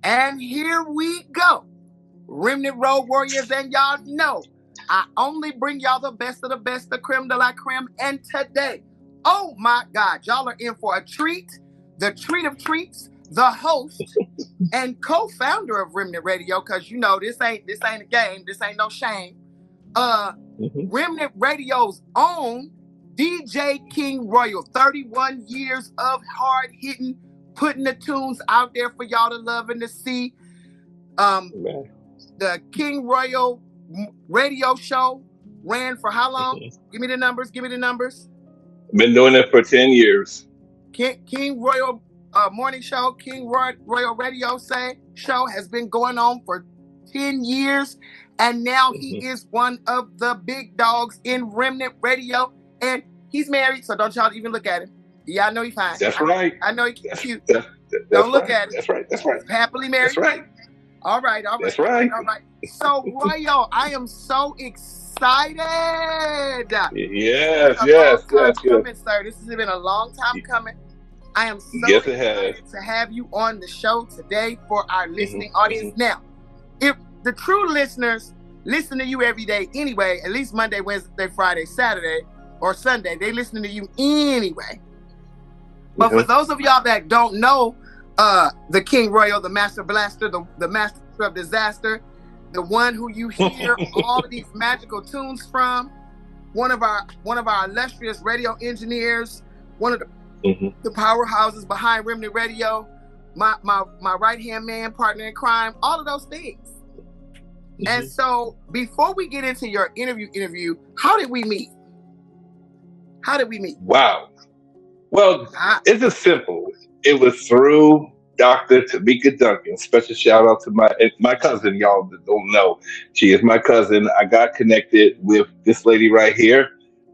And here we go. Remnant Road Warriors, and y'all know I only bring y'all the best of the creme de la creme. And today, oh my God, y'all are in for a treat. The treat of treats, the host and co-founder of Remnant Radio, because you know this ain't a game, this ain't no shame. Remnant Radio's own DJKing Royal, 31 years of hard hitting, putting the tunes out there for y'all to love and to see. The King Royal radio show ran for how long? Give me the numbers. Been doing it for 10 years. King Royal morning show, King Royal radio show has been going on for 10 years. And now he is one of the big dogs in Remnant Radio. And he's married, so don't y'all even look at him. Yeah, I know he's fine. That's right. I know he's cute. Don't look at him. That's right. He's happily married. That's right. All right. That's right. All right. So, Royal, I am so excited. Yes. Coming, sir. This has been a long time coming. I am so excited to have you on the show today for our listening audience. Now, if the true listeners listen to you every day anyway, at least Monday, Wednesday, Friday, Saturday, or Sunday, they listen to you anyway. But for those of y'all that don't know the King Royal, the Master Blaster, the Master of Disaster, the one who you hear all of these magical tunes from, one of our illustrious radio engineers, one of the powerhouses behind Remnant Radio, my right-hand man, partner in crime, all of those things. And so before we get into your interview, how did we meet? Wow. Well, it's just simple. It was through Dr. Tamika Duncan. Special shout out to my cousin, y'all that don't know. She is my cousin. I got connected with this lady right here,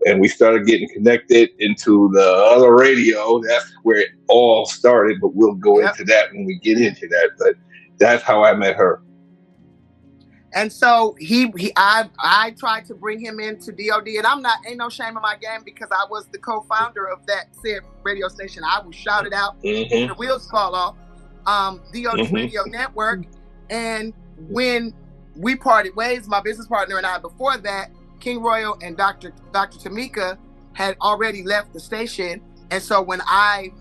and we started getting connected into the other radio. That's where it all started, but we'll go into that when we get into that. But that's how I met her. And so I tried to bring him into DOD, and ain't no shame in my game because I was the co-founder of that said radio station. I was shouted out, the wheels fall off, DOD Radio Network. And when we parted ways, my business partner and I, before that, King Royal and Dr. Tamika had already left the station. And so when I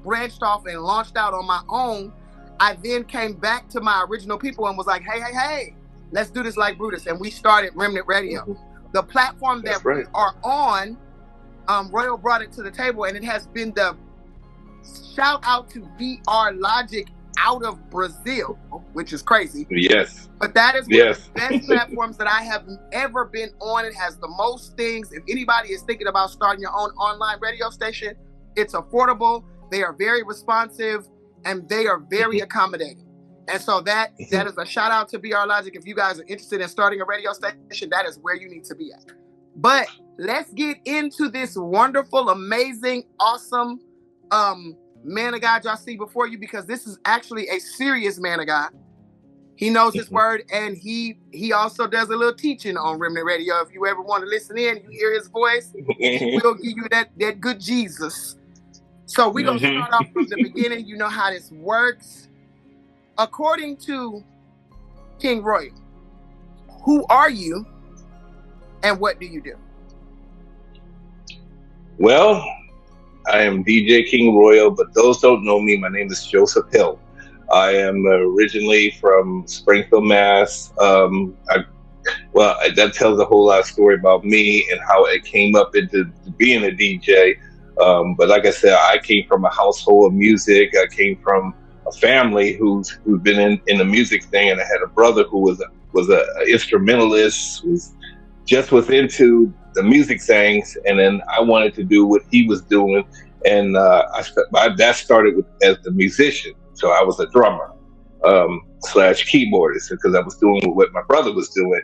branched off and launched out on my own, I then came back to my original people and was like, hey, let's do this like Brutus. And we started Remnant Radio. The platform that we are on, Royal brought it to the table, and it has been the shout out to VR Logic out of Brazil, which is crazy. Yes. But that is one of the best platforms that I have ever been on. It has the most things. If anybody is thinking about starting your own online radio station, it's affordable. They are very responsive, and they are very accommodating. And so that is a shout out to BR Logic. If you guys are interested in starting a radio station, that is where you need to be at. But let's get into this wonderful, amazing, awesome man of God y'all see before you, because this is actually a serious man of God. He knows his word, and he also does a little teaching on Remnant Radio. If you ever want to listen in, you hear his voice, he will give you that good Jesus. So we're going to start off from the beginning. You know how this works. According to King Royal, who are you and what do you do? Well, I am DJKing Royal, but those don't know me. My name is Joseph Hill. I am originally from Springfield, Mass. That tells a whole lot of story about me and how I came up into being a DJ. But like I said, I came from a household of music. I came from a family who's been in the music thing, and I had a brother who was a instrumentalist, was into the music things, and then I wanted to do what he was doing, and that started as the musician. So I was a drummer / keyboardist because I was doing what my brother was doing,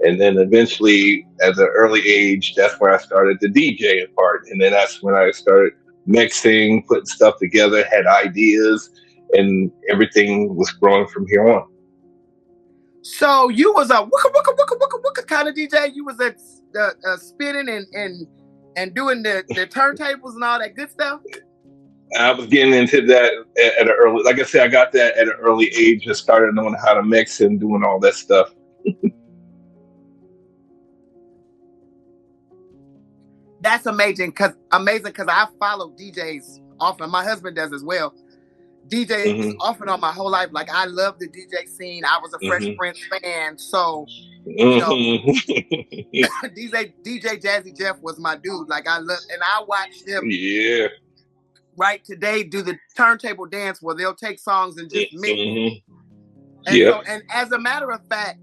and then eventually, at an early age, that's where I started the DJing part, and then that's when I started mixing, putting stuff together, had ideas. And everything was growing from here on. So you was a wooka kind of DJ. You was spinning and doing the turntables and all that good stuff. I was getting into that at an early, like I said, I got that at an early age and started knowing how to mix and doing all that stuff. That's amazing because I follow DJs often. My husband does as well. DJs off and on my whole life. Like I love the DJ scene. I was a Fresh Prince fan, so you know, DJ Jazzy Jeff was my dude. Like I love, and I watched him. Yeah. Right today, do the turntable dance where they'll take songs and just mix. And so, and as a matter of fact,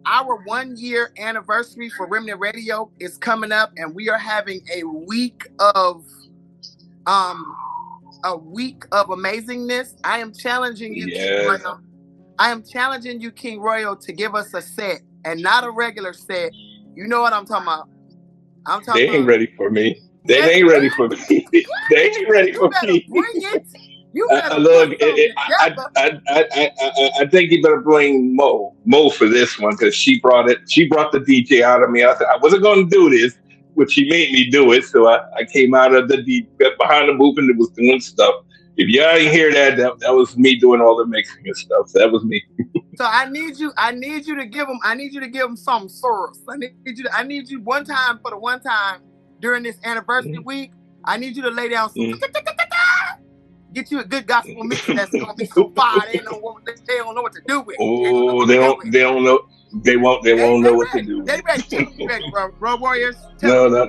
our 1 year anniversary for Remnant Radio is coming up, and we are having a week of amazingness. I am challenging you, King Royal. I am challenging you, King Royal, to give us a set and not a regular set. You know what I'm talking about? They ain't ready for me. They ain't ready for me. They ain't ready for me. Bring it. You better look. I think you better bring Mo for this one because she brought it. She brought the DJ out of me. I said I wasn't going to do this, but she made me do it. So I came out of behind the booth and was doing stuff. If y'all didn't hear that was me doing all the mixing and stuff. That was me. So I need you to give them some source. I need you one time during this anniversary week. I need you to lay down some get you a good gospel mix that's gonna be so fire they don't know what to do with. Oh, they don't know. They won't know what to do. They ready, bro. Warriors. No.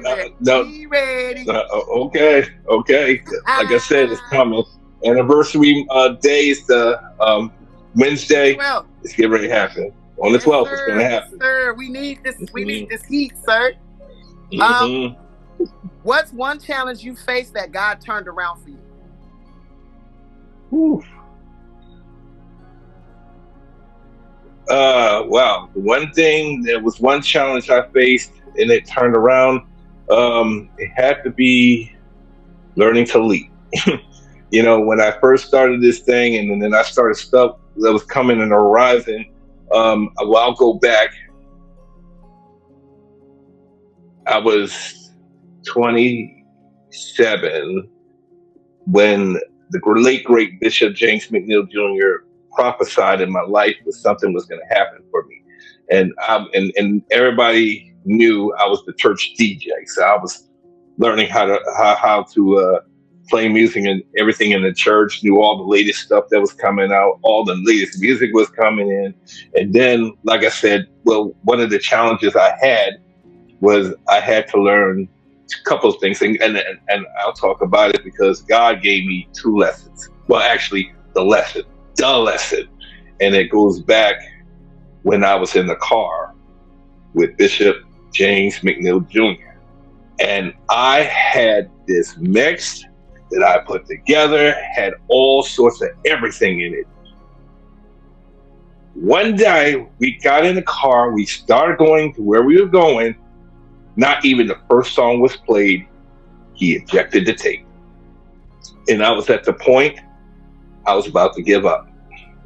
Be ready. Okay. Like I said, it's coming. Anniversary day is the Wednesday. It's getting ready to happen. On the 12th, it's gonna happen. Sir, we need this. We need this heat, sir. What's one challenge you faced that God turned around for you? Wow. There was one challenge I faced and it turned around. It had to be learning to lead. You know, when I first started this thing and then I started stuff that was coming in the horizon, I'll go back. I was 27 when the late great Bishop James McNeil Jr. prophesied in my life that something was going to happen for me, and everybody knew I was the church DJ, so I was learning how to play music and everything in the church. Knew all the latest stuff that was coming out, all the latest music was coming in, and then, like I said, one of the challenges I had was I had to learn a couple of things, and I'll talk about it because God gave me two lessons. Well, actually, the lesson, and it goes back when I was in the car with Bishop James McNeil Jr. And I had this mix that I put together, had all sorts of everything in it. One day, we got in the car, we started going to where we were going. Not even the first song was played. He ejected the tape. And I was at the point I was about to give up.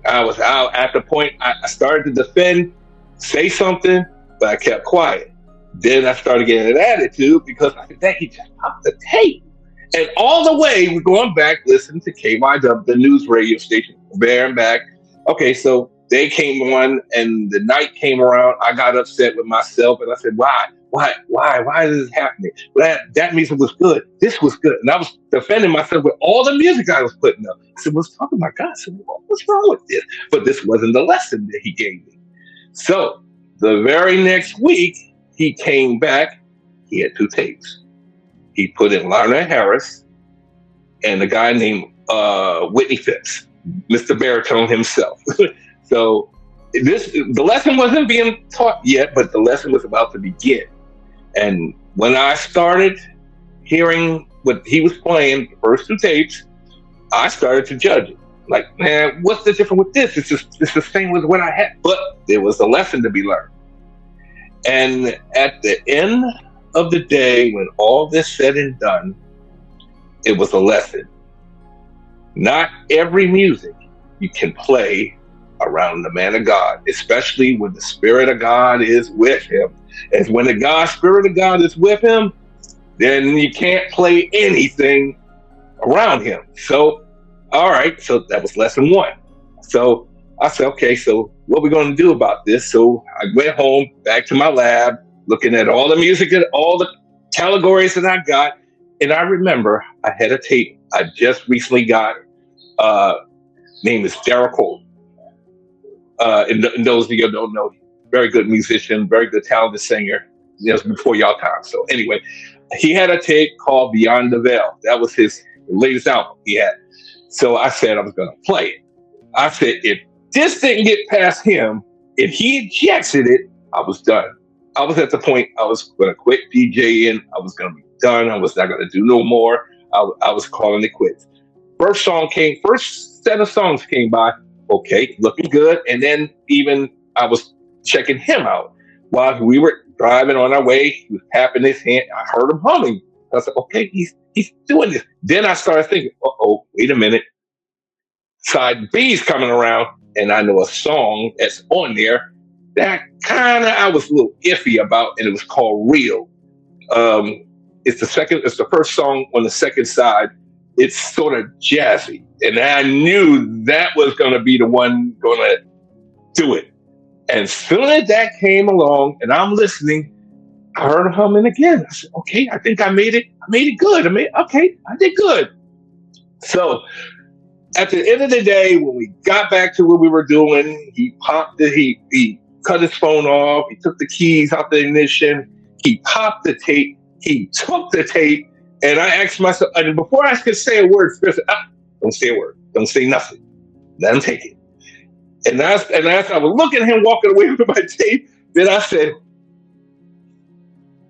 I was out at the point I started to defend, say something, but I kept quiet. Then I started getting an attitude because I said, he just popped the tape. And all the way, we're going back, listening to KYW, the news radio station, there and back. Okay, so they came on and the night came around. I got upset with myself and I said, why is this happening? That music was good. This was good. And I was defending myself with all the music I was putting up. I said, what's talking about God? I said, what's wrong with this? But this wasn't the lesson that he gave me. So the very next week, he came back. He had two tapes. He put in Lionel Harris and a guy named Whitney Phipps, Mr. Baritone himself. So the lesson wasn't being taught yet, but the lesson was about to begin. And when I started hearing what he was playing, the first two tapes, I started to judge it. Like, man, what's the difference with this? It's the same as what I had. But there was a lesson to be learned. And at the end of the day, when all this said and done, it was a lesson. Not every music you can play around the man of God, especially when the Spirit of God is with him. And when the Spirit of God is with him, then you can't play anything around him. So, all right, so that was lesson one. So I said, okay, so what we going to do about this? So I went home, back to my lab, looking at all the music and all the categories that I got. And I remember I had a tape I just recently got. Name is Derek Cole. And those of you who don't know, very good musician, very good talented singer. Before y'all time. So anyway, he had a tape called Beyond the Veil. That was his latest album he had. So I said I was going to play it. I said, if this didn't get past him, if he ejected it, I was done. I was at the point I was going to quit DJing. I was going to be done. I was not going to do no more. I was calling it quits. First set of songs came by. Okay, looking good. And then even I was checking him out while we were driving on our way. He was tapping his hand. I heard him humming. I said, okay, he's doing this. Then I started thinking, wait a minute. Side B's coming around, and I know a song that's on there that I was a little iffy about, and it was called Real. It's the first song on the second side. It's sort of jazzy, and I knew that was going to be the one going to do it. And as soon as that came along, and I'm listening, I heard him humming again. I said, okay, I think I made it. I made it good. I did good. So at the end of the day, when we got back to what we were doing, he popped it. He cut his phone off. He took the keys out the ignition. He popped the tape. He took the tape. And I asked myself, and before I could say a word, Spirit said, don't say a word. Don't say nothing. Let him take it. And as I was looking at him walking away with my tape, then I said,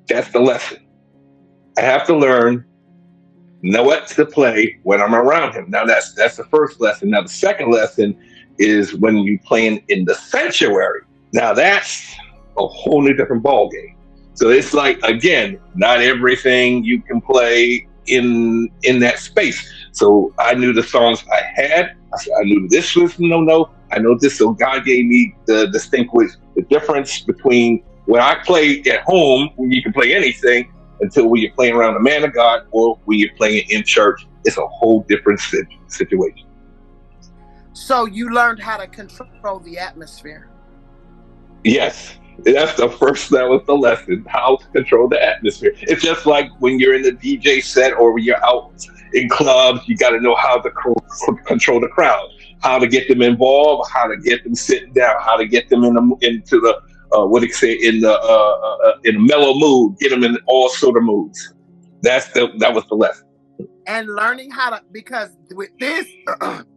that's the lesson. I have to learn know what to play when I'm around him. Now that's the first lesson. Now the second lesson is when you're playing in the sanctuary. Now that's a whole new different ball game. So it's like, again, not everything you can play in that space. So I knew the songs I had. I knew this was no. I know this. So God gave me the distinguish the difference between when I play at home, when you can play anything, until when you're playing around the man of God or when you're playing in church. It's a whole different situation. So you learned how to control the atmosphere. Yes. That was the lesson, how to control the atmosphere. It's just like when you're in the DJ set or when you're out in clubs, you got to know how to control the crowd, how to get them involved, how to get them sitting down, how to get them into the in a mellow mood, get them in all sort of moods. That was the lesson. And learning how to, because with this,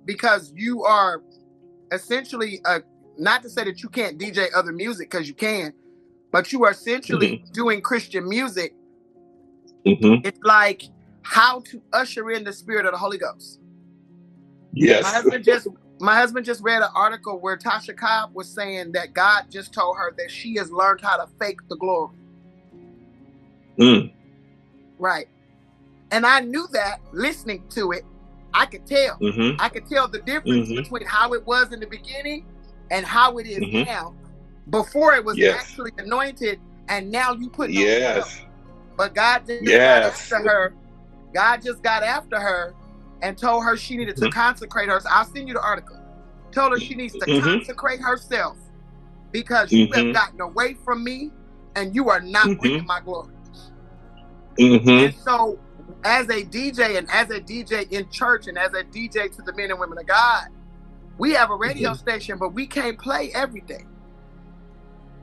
because you are essentially not to say that you can't DJ other music, because you can, but you are essentially doing Christian music. Mm-hmm. It's like how to usher in the spirit of the Holy Ghost. Yes. My husband just read an article where Tasha Cobb was saying that God just told her that she has learned how to fake the glory. Right. And I knew that listening to it, I could tell. Mm-hmm. I could tell the difference between how it was in the beginning and how it is now. Before it was actually anointed, and now you put no. But God just got after her. God just got after her and told her she needed to consecrate herself. I'll send you the article. Told her she needs to consecrate herself because you have gotten away from me and you are not bringing my glory. And so as a DJ and as a DJ in church and as a DJ to the men and women of God, we have a radio station, but we can't play everything.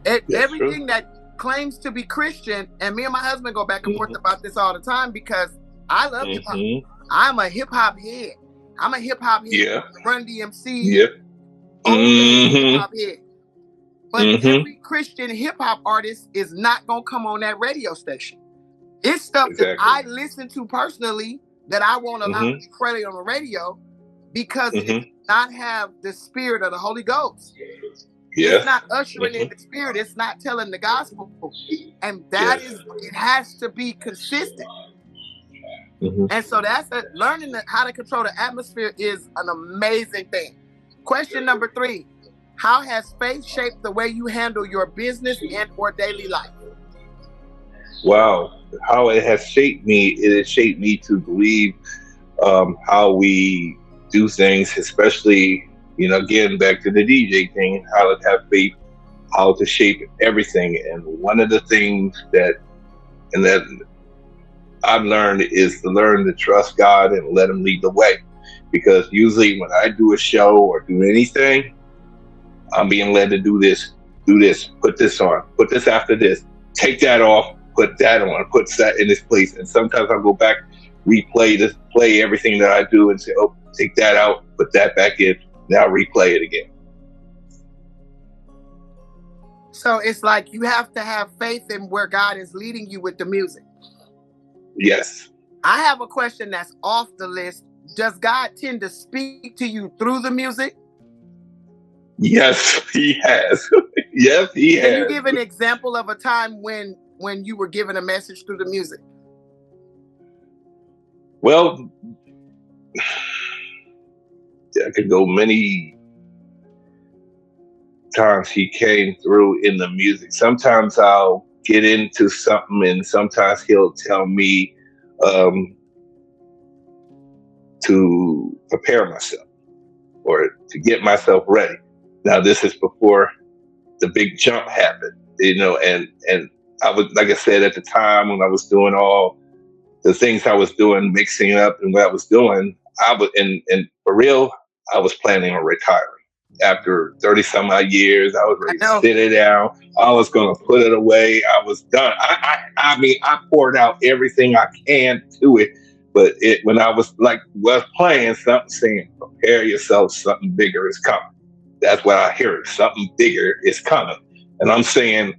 Everything that claims to be Christian, and me and my husband go back and forth about this all the time because I love hip hop. I'm a hip hop head. I'm a hip hop head. Run DMC. Hip hop head. But every Christian hip hop artist is not gonna come on that radio station. It's stuff that I listen to personally that I won't allow to be credited on the radio because it does not have the spirit of the Holy Ghost. It's not ushering in the spirit. It's not telling the gospel. And that is, it has to be consistent. And so that's learning how to control the atmosphere is an amazing thing. Question number 3, how has faith shaped the way you handle your business and or daily life? Wow. How it has shaped me, it has shaped me to believe how we do things, especially, again, back to the DJ thing, how to have faith, how to shape everything. And one of the things that I've learned is to learn to trust God and let Him lead the way. Because usually when I do a show or do anything, I'm being led to do this, put this on, put this after this, take that off, put that on, put that in this place. And sometimes I'll go back, play everything that I do and say, oh, take that out, put that back in, now replay it again. So it's like you have to have faith in where God is leading you with the music. Yes. I have a question that's off the list. Does God tend to speak to you through the music? Yes, He has. Yes, He has. Can you give an example of a time when you were given a message through the music? Well, I could go many times He came through in the music. Sometimes I'll get into something and sometimes He'll tell me to prepare myself or to get myself ready. Now, this is before the big jump happened, and I was, like I said, at the time when I was doing all the things I was doing, mixing up and what I was doing, I was, and for real, I was planning on retiring. After 30 some odd years, I was ready to sit it down. I was going to put it away. I was done. I mean, I poured out everything I can to it. But when I was playing something saying, prepare yourself, something bigger is coming. That's what I hear. Something bigger is coming. And I'm saying,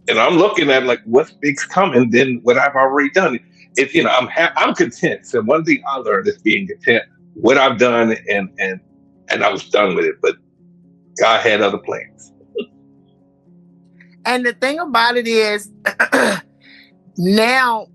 and I'm looking at like, what's big's coming than what I've already done? It's, I'm content. So one thing I learned is being content. What I've done and I was done with it. But God had other plans. And the thing about it is now,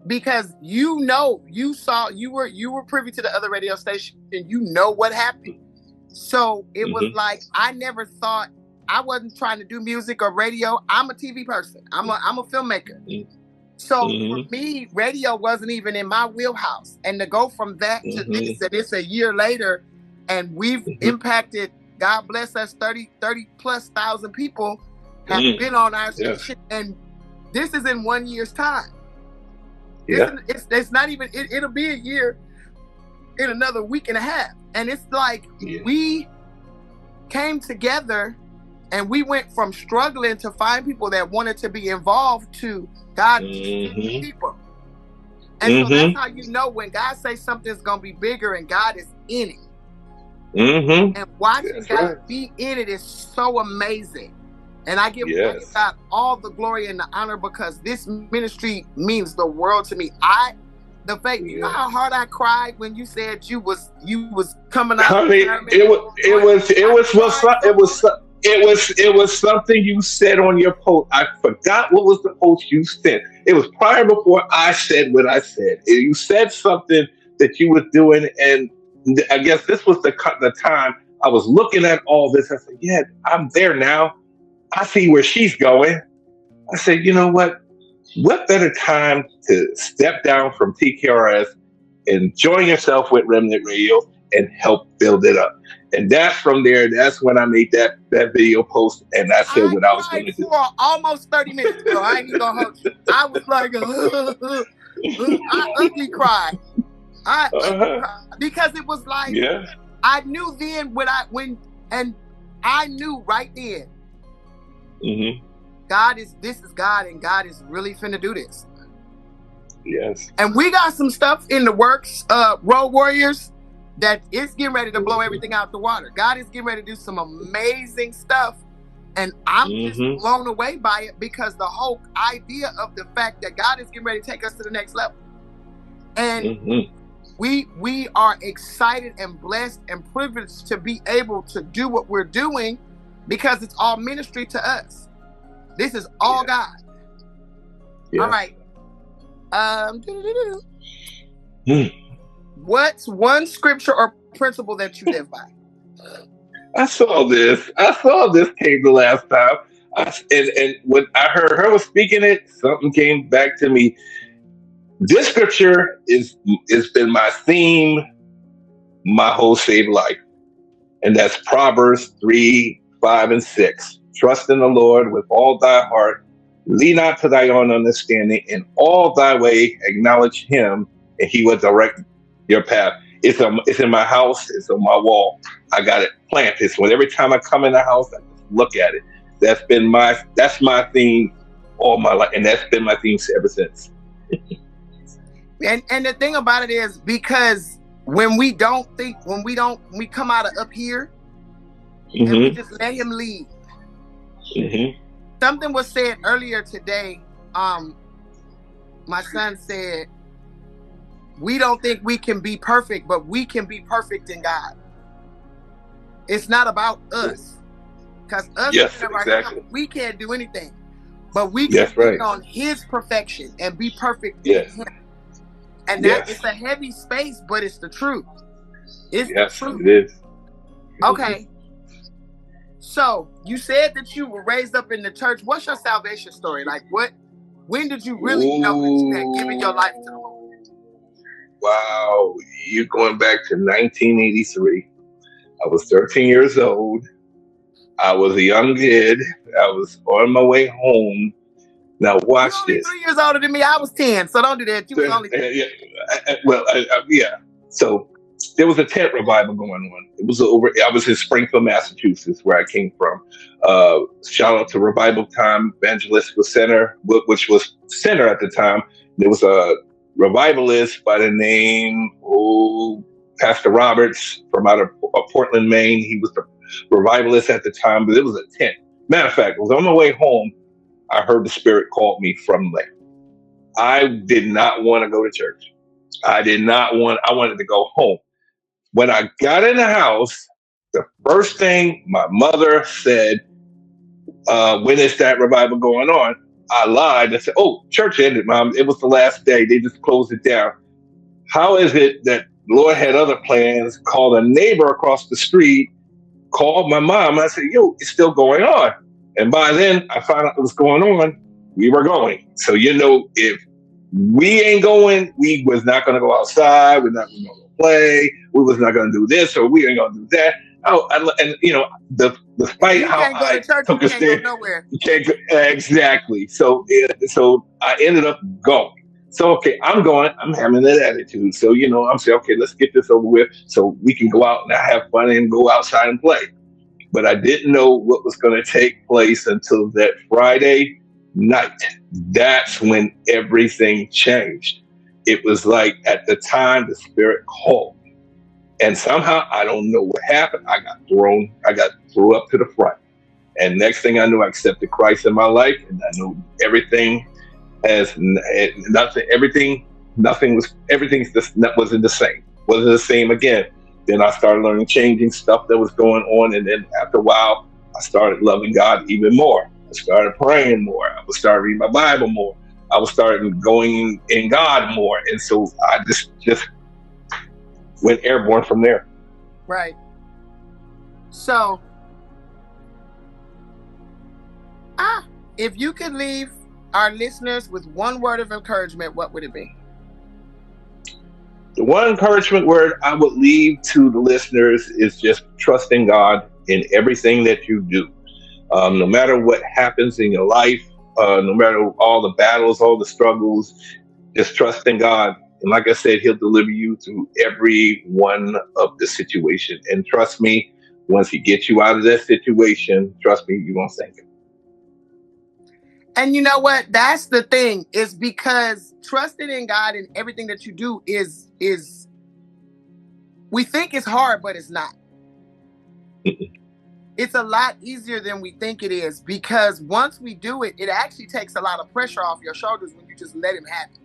because you were privy to the other radio station and you know what happened. So it was like, I never thought, I wasn't trying to do music or radio. I'm a TV person. I'm a filmmaker. So for me, radio wasn't even in my wheelhouse. And to go from that to this, and it's a year later, and we've impacted, God bless us, 30 plus thousand people have been on our station. And this is in 1 year's time. Yeah. It's not even, it'll be a year in another week and a half. And it's like we came together and we went from struggling to find people that wanted to be involved to God people. And so that's how you know when God says something's going to be bigger and God is in it. And watching God be in it is so amazing. And I give God all the glory and the honor because this ministry means the world to me. You know how hard I cried when you said you was coming out. I mean, it was something you said on your post. I forgot what was the post you said. It was prior before I said what I said. You said something that you was doing, and I guess this was the time I was looking at all this. I said, "Yeah, I'm there now. I see where she's going." I said, "You know what? What better time to step down from TKRS and join yourself with Remnant Radio and help build it up?" And that's when I made that video post, and I said what I was going to do. For almost 30 minutes ago, I ain't even gonna hold you. I was like, I ugly cried. Because it was like, I knew then I knew right then. This is God, and God is really finna do this. Yes. And we got some stuff in the works, Road Warriors, that is getting ready to blow everything out the water. God is getting ready to do some amazing stuff. And I'm just blown away by it because the whole idea of the fact that God is getting ready to take us to the next level. And we are excited and blessed and privileged to be able to do what we're doing because it's all ministry to us. This is all God. All right. What's one scripture or principle that you live by? I saw this came the last time. And when I heard her was speaking it, something came back to me. This scripture is been my theme my whole saved life. And that's Proverbs 3, 5, and 6. Trust in the Lord with all thy heart. Lean not to thy own understanding. In all thy way acknowledge him, and he will direct your path. It's in my house. It's on my wall. I got it planted. So every time I come in the house, I just look at it. That's my theme all my life, and that's been my theme ever since. And the thing about it is, because when we come out of up here, and we just let him lead. Something was said earlier today. My son said, we don't think we can be perfect, but we can be perfect in God. It's not about us. Because us, exactly. We can't do anything. But we can depend on his perfection and be perfect in him. And that is a heavy space, but it's the truth. It's the truth. It is. Okay. So you said that you were raised up in the church. What's your salvation story? Like, when did you really know that you had given your life to the Lord? Wow, you're going back to 1983. I was 13 years old. I was a young kid. I was on my way home. Now watch You're only 3 years older than me. I was 10, so don't do that. You was only 10. So there was a tent revival going on. It was I was in Springfield, Massachusetts, where I came from. Shout out to Revival Time Evangelist was center, which was center at the time. There was a revivalist by the name Pastor Roberts from out of Portland, Maine. He was the revivalist at the time, but it was a tent. Matter of fact, I was on my way home. I heard the Spirit called me from there. I did not want to go to church. I wanted to go home. When I got in the house, the first thing my mother said, when is that revival going on? I lied and said, church ended, Mom. It was the last day. They just closed it down. How is it that the Lord had other plans? Called a neighbor across the street, called my mom. I said, it's still going on. And by then, I found out what was going on. We were going. So, if we ain't going, we was not going to go outside. We're not going to go play. We was not going to do this, or we ain't going to do that. Despite how I took a stand, you can't go exactly. So I ended up going. So, okay, I'm going. I'm having that attitude. So, I'm saying, okay, let's get this over with so we can go out and have fun and go outside and play. But I didn't know what was going to take place until that Friday night. That's when everything changed. It was like at the time the Spirit called me. And somehow, I don't know what happened. I got threw up to the front. And next thing I knew, I accepted Christ in my life. And I knew everything wasn't the same. Wasn't the same again. Then I started learning, changing stuff that was going on. And then after a while, I started loving God even more. I started praying more. I was starting reading my Bible more. I was starting going in God more. And so I just went airborne from there. Right. So, if you could leave our listeners with one word of encouragement, what would it be? The one encouragement word I would leave to the listeners is just trusting God in everything that you do. No matter what happens in your life, no matter all the battles, all the struggles, just trust in God. And like I said, He'll deliver you through every one of the situation. And trust me, once He gets you out of that situation, trust me, you're going to thank Him. And you know what? That's the thing, is because trusting in God in everything that you do is we think it's hard, but it's not. It's a lot easier than we think it is, because once we do it, it actually takes a lot of pressure off your shoulders when you just let Him have it.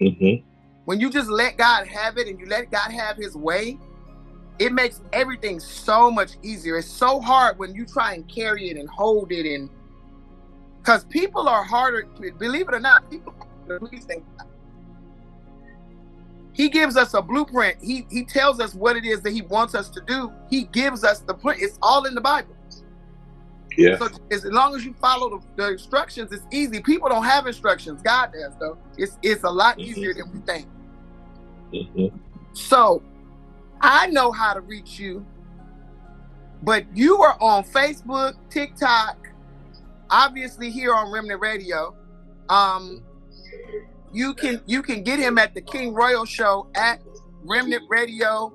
Mm-hmm. When you just let God have it and you let God have His way, it makes everything so much easier. It's so hard when you try and carry it and hold it, and because people are harder, believe it or not, people are harder to please than God. He gives us a blueprint. He tells us what it is that He wants us to do. He gives us the plan. It's all in the Bible. Yeah. So as long as you follow the instructions, it's easy. People don't have instructions. God does, though. It's a lot easier than we think. Mm-hmm. So I know how to reach you, but you are on Facebook, TikTok, obviously here on Remnant Radio. You can get him at the King Royal Show at Remnant Radio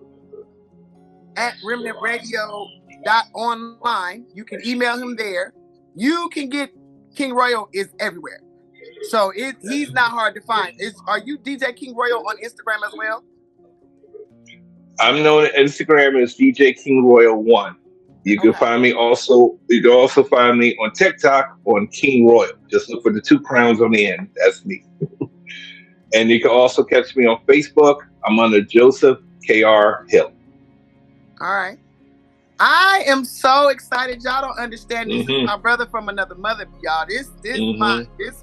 @remnantradio.online. You can email him there. You can get King Royal is everywhere. So he's not hard to find. Are you DJ King Royal on Instagram as well? I'm known on Instagram as DJKing Royal 1. You can find me also. You can also find me on TikTok on King Royal. Just look for the 2 crowns on the end. That's me. And you can also catch me on Facebook. I'm under Joseph K.R. Hill. All right. I am so excited. Y'all don't understand. This is my brother from another mother, y'all. This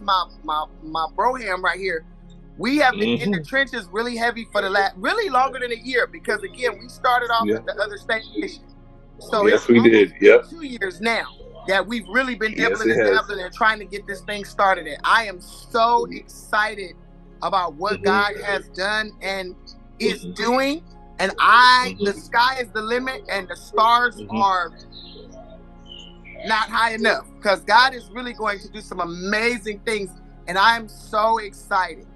my broham right here. We have been in the trenches really heavy for really longer than a year, because again, we started off at the other station. So yes, we did. Yep. 2 years now that we've really been dibbling and trying to get this thing started. And I am so excited about what God has done and is doing. And the sky is the limit, and the stars are not high enough, because God is really going to do some amazing things, and I'm so excited.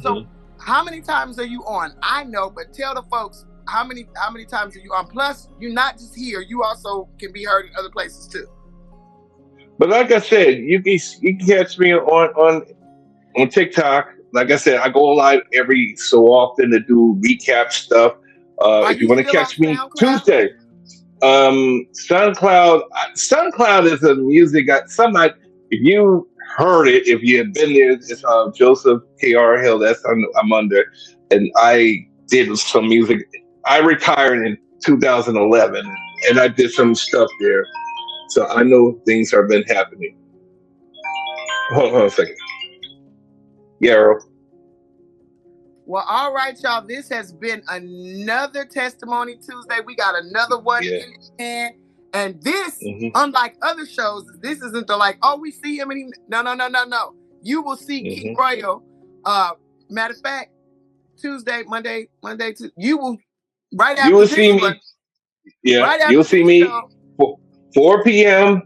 So how many times are you on? I know, but tell the folks how many times are you on? Plus, you're not just here; you also can be heard in other places too. But like I said, you can catch me on TikTok. Like I said, I go live every so often to do recap stuff. If you want to catch me Tuesday, SoundCloud is a music. If you heard it, if you have been there, it's Joseph K.R. Hill. That's I'm under, and I did some music. I retired in 2011, and I did some stuff there, so I know things have been happening. Hold on a second. Yarrow. Well, all right, y'all. This has been another Testimony Tuesday. We got another one in hand. And this, unlike other shows, this isn't we see him and no. You will see King Royal. Matter of fact, Monday, you will You will see me. You'll see me 4 p.m.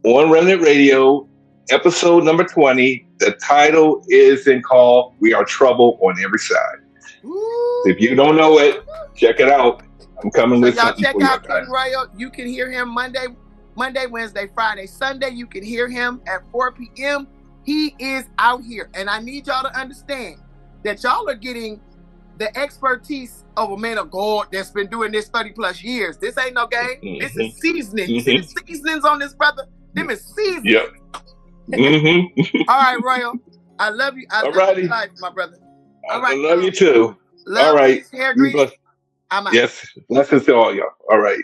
on Remnant Radio, episode number 20. The title is called "We Are Trouble on Every Side." Ooh. If you don't know it, check it out. I'm coming with y'all something check for you. out King Royal. You can hear him Monday, Wednesday, Friday, Sunday. You can hear him at 4 p.m. He is out here, and I need y'all to understand that y'all are getting the expertise of a man of God that's been doing this 30 plus years. This ain't no game. This is seasoning. You see the seasonings on this, brother? Them is seasonings. Yep. All right, Royal. I love you. I love you life, my brother. All right, I love you too. Love, all right. Hair grease. I'm out. Yes. Blessings to all y'all. All right.